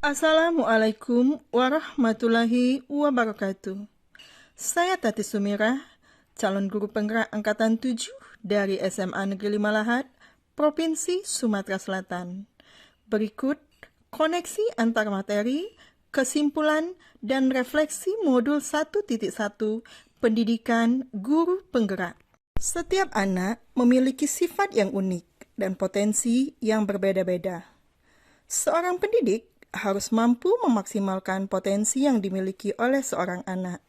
Assalamualaikum warahmatullahi wabarakatuh. Saya Tati Sumirah, calon guru penggerak Angkatan 7 dari SMA Negeri 5 Lahat, Provinsi Sumatera Selatan. Berikut koneksi antar materi, kesimpulan, dan refleksi modul 1.1 Pendidikan Guru Penggerak. Setiap anak memiliki sifat yang unik dan potensi yang berbeda-beda. Seorang pendidik harus mampu memaksimalkan potensi yang dimiliki oleh seorang anak.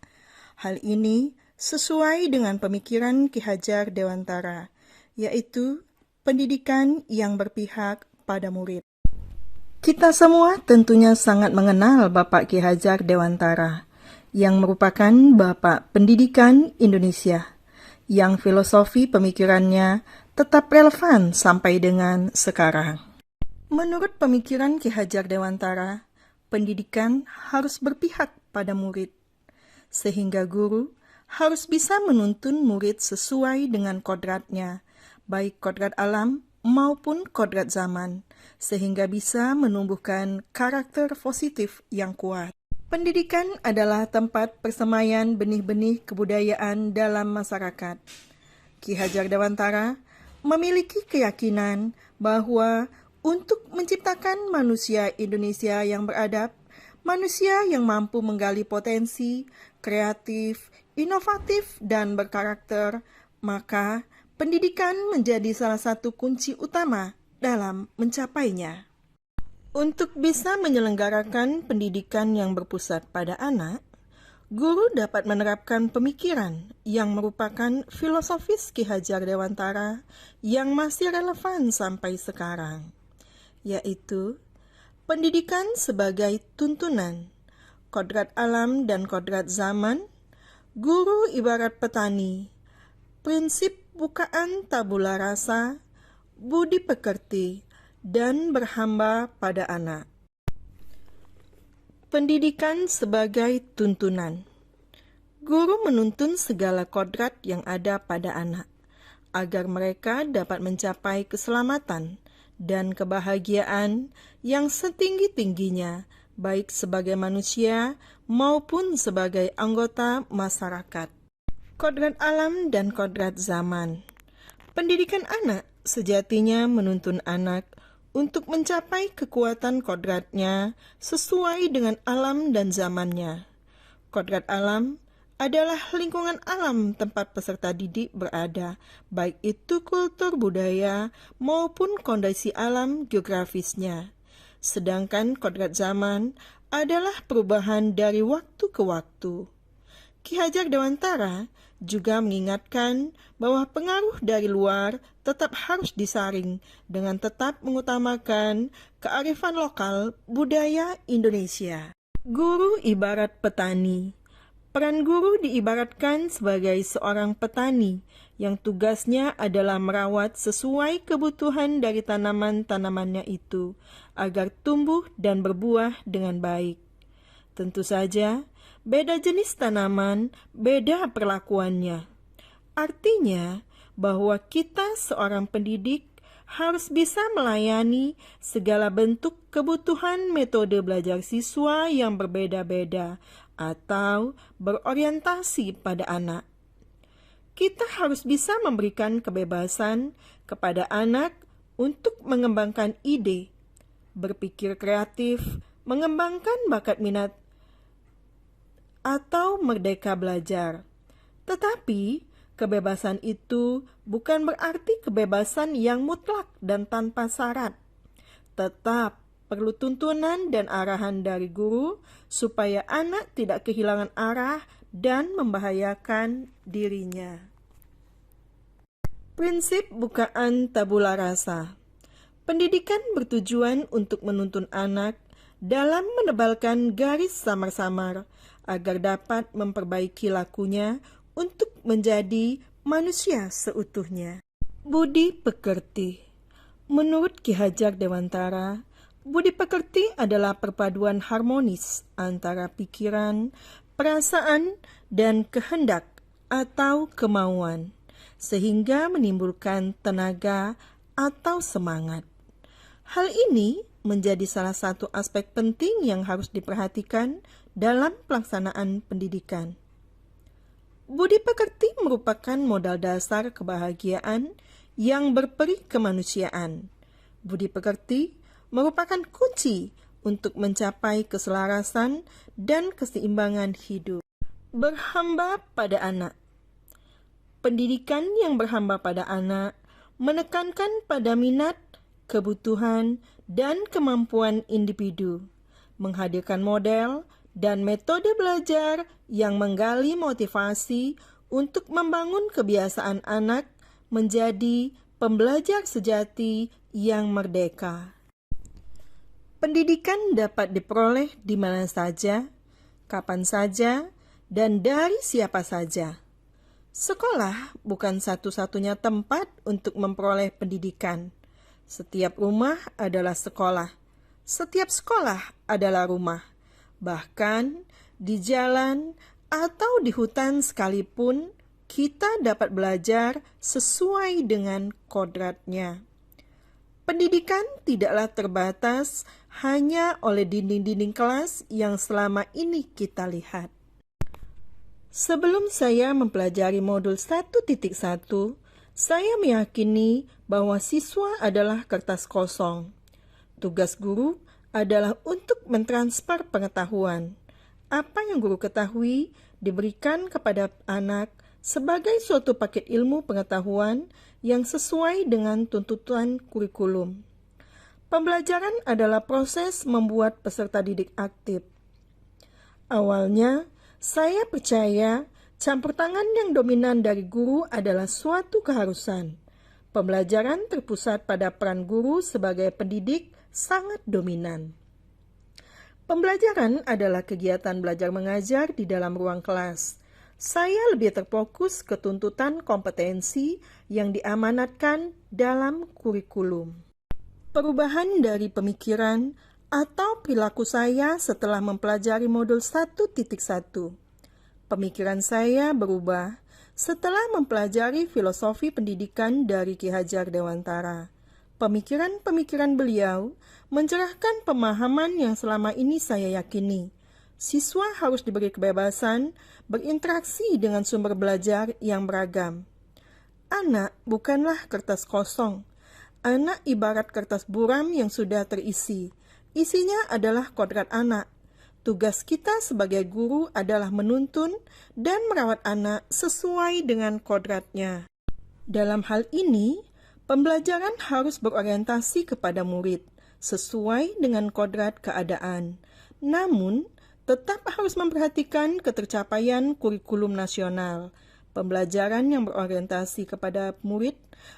Hal ini sesuai dengan pemikiran Ki Hajar Dewantara, yaitu pendidikan yang berpihak pada murid. Kita semua tentunya sangat mengenal Bapak Ki Hajar Dewantara, yang merupakan Bapak Pendidikan Indonesia, yang filosofi pemikirannya tetap relevan sampai dengan sekarang. Menurut pemikiran Ki Hajar Dewantara, pendidikan harus berpihak pada murid, sehingga guru harus bisa menuntun murid sesuai dengan kodratnya, baik kodrat alam maupun kodrat zaman, sehingga bisa menumbuhkan karakter positif yang kuat. Pendidikan adalah tempat persemaian benih-benih kebudayaan dalam masyarakat. Ki Hajar Dewantara memiliki keyakinan bahwa untuk menciptakan manusia Indonesia yang beradab, manusia yang mampu menggali potensi, kreatif, inovatif, dan berkarakter, maka pendidikan menjadi salah satu kunci utama dalam mencapainya. Untuk bisa menyelenggarakan pendidikan yang berpusat pada anak, guru dapat menerapkan pemikiran yang merupakan filosofis Ki Hajar Dewantara yang masih relevan sampai sekarang, yaitu pendidikan sebagai tuntunan, kodrat alam dan kodrat zaman, guru ibarat petani, prinsip bukaan tabula rasa, budi pekerti, dan berhamba pada anak. Pendidikan sebagai tuntunan. Guru menuntun segala kodrat yang ada pada anak, agar mereka dapat mencapai keselamatan dan kebahagiaan yang setinggi-tingginya, baik sebagai manusia maupun sebagai anggota masyarakat. Kodrat alam dan kodrat zaman. Pendidikan anak sejatinya menuntun anak untuk mencapai kekuatan kodratnya sesuai dengan alam dan zamannya. Kodrat alam adalah lingkungan alam tempat peserta didik berada, baik itu kultur budaya maupun kondisi alam geografisnya. Sedangkan kodrat zaman adalah perubahan dari waktu ke waktu. Ki Hajar Dewantara juga mengingatkan bahwa pengaruh dari luar tetap harus disaring dengan tetap mengutamakan kearifan lokal budaya Indonesia. Guru ibarat petani. Peran guru diibaratkan sebagai seorang petani yang tugasnya adalah merawat sesuai kebutuhan dari tanaman-tanamannya itu agar tumbuh dan berbuah dengan baik. Tentu saja, beda jenis tanaman, beda perlakuannya. Artinya bahwa kita seorang pendidik harus bisa melayani segala bentuk kebutuhan metode belajar siswa yang berbeda-beda atau berorientasi pada anak. Kita harus bisa memberikan kebebasan kepada anak untuk mengembangkan ide, berpikir kreatif, mengembangkan bakat minat, atau merdeka belajar. Tetapi, kebebasan itu bukan berarti kebebasan yang mutlak dan tanpa syarat. Tetap perlu tuntunan dan arahan dari guru supaya anak tidak kehilangan arah dan membahayakan dirinya. Prinsip bukaan tabula rasa. Pendidikan bertujuan untuk menuntun anak dalam menebalkan garis samar-samar agar dapat memperbaiki lakunya untuk menjadi manusia seutuhnya. Budi pekerti. Menurut Ki Hajar Dewantara, budi pekerti adalah perpaduan harmonis antara pikiran, perasaan, dan kehendak atau kemauan, sehingga menimbulkan tenaga atau semangat. Hal ini menjadi salah satu aspek penting yang harus diperhatikan dalam pelaksanaan pendidikan. Budi pekerti merupakan modal dasar kebahagiaan yang berperi kemanusiaan. Budi pekerti merupakan kunci untuk mencapai keselarasan dan keseimbangan hidup. Berhamba pada anak. Pendidikan yang berhamba pada anak menekankan pada minat, kebutuhan, dan kemampuan individu, menghadirkan model dan metode belajar yang menggali motivasi untuk membangun kebiasaan anak menjadi pembelajar sejati yang merdeka. Pendidikan dapat diperoleh di mana saja, kapan saja, dan dari siapa saja. Sekolah bukan satu-satunya tempat untuk memperoleh pendidikan. Setiap rumah adalah sekolah. Setiap sekolah adalah rumah. Bahkan di jalan atau di hutan sekalipun, kita dapat belajar sesuai dengan kodratnya. Pendidikan tidaklah terbatas hanya oleh dinding-dinding kelas yang selama ini kita lihat. Sebelum saya mempelajari modul 1.1, saya meyakini bahwa siswa adalah kertas kosong. Tugas guru adalah untuk mentransfer pengetahuan. Apa yang guru ketahui diberikan kepada anak sebagai suatu paket ilmu pengetahuan yang sesuai dengan tuntutan kurikulum. Pembelajaran adalah proses membuat peserta didik aktif. Awalnya, saya percaya campur tangan yang dominan dari guru adalah suatu keharusan. Pembelajaran terpusat pada peran guru sebagai pendidik sangat dominan. Pembelajaran adalah kegiatan belajar mengajar di dalam ruang kelas. Saya lebih terfokus ke tuntutan kompetensi yang diamanatkan dalam kurikulum. Perubahan dari pemikiran atau perilaku saya setelah mempelajari modul 1.1. Pemikiran saya berubah setelah mempelajari filosofi pendidikan dari Ki Hajar Dewantara. Pemikiran-pemikiran beliau mencerahkan pemahaman yang selama ini saya yakini. Siswa harus diberi kebebasan berinteraksi dengan sumber belajar yang beragam. Anak bukanlah kertas kosong. Anak ibarat kertas buram yang sudah terisi. Isinya adalah kodrat anak. Tugas kita sebagai guru adalah menuntun dan merawat anak sesuai dengan kodratnya. Dalam hal ini, pembelajaran harus berorientasi kepada murid, sesuai dengan kodrat keadaan. Namun, tetap harus memperhatikan ketercapaian kurikulum nasional. Pembelajaran yang berorientasi kepada murid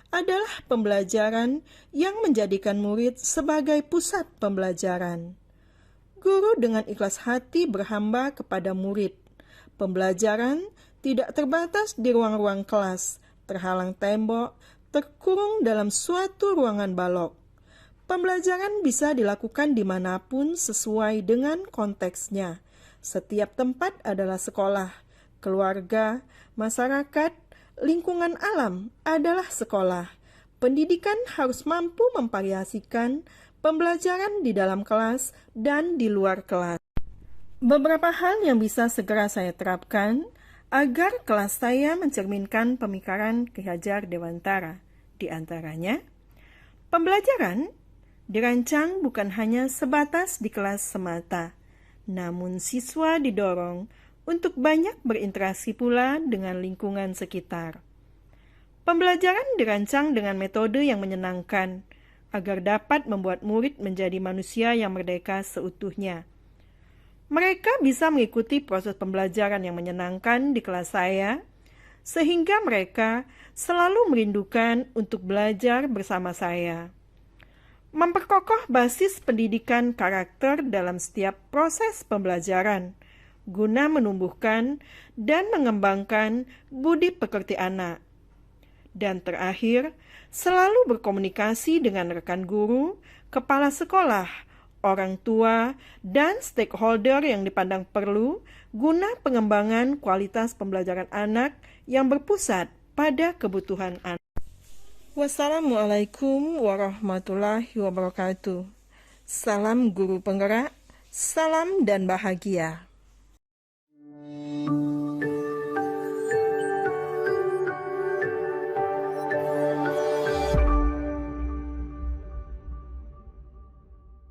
adalah pembelajaran yang menjadikan murid sebagai pusat pembelajaran. Guru dengan ikhlas hati berhamba kepada murid. Pembelajaran tidak terbatas di ruang-ruang kelas, terhalang tembok, terkurung dalam suatu ruangan balok. Pembelajaran bisa dilakukan dimanapun sesuai dengan konteksnya. Setiap tempat adalah sekolah, keluarga, masyarakat, lingkungan alam adalah sekolah. Pendidikan harus mampu memvariasikan pembelajaran di dalam kelas dan di luar kelas. Beberapa hal yang bisa segera saya terapkan agar kelas saya mencerminkan pemikiran Ki Hajar Dewantara. Di antaranya, pembelajaran dirancang bukan hanya sebatas di kelas semata, namun siswa didorong untuk banyak berinteraksi pula dengan lingkungan sekitar. Pembelajaran dirancang dengan metode yang menyenangkan, agar dapat membuat murid menjadi manusia yang merdeka seutuhnya. Mereka bisa mengikuti proses pembelajaran yang menyenangkan di kelas saya, sehingga mereka selalu merindukan untuk belajar bersama saya. Memperkokoh basis pendidikan karakter dalam setiap proses pembelajaran, guna menumbuhkan dan mengembangkan budi pekerti anak. Dan terakhir, selalu berkomunikasi dengan rekan guru, kepala sekolah, orang tua, dan stakeholder yang dipandang perlu guna pengembangan kualitas pembelajaran anak yang berpusat pada kebutuhan anak. Wassalamualaikum warahmatullahi wabarakatuh. Salam guru penggerak, salam dan bahagia.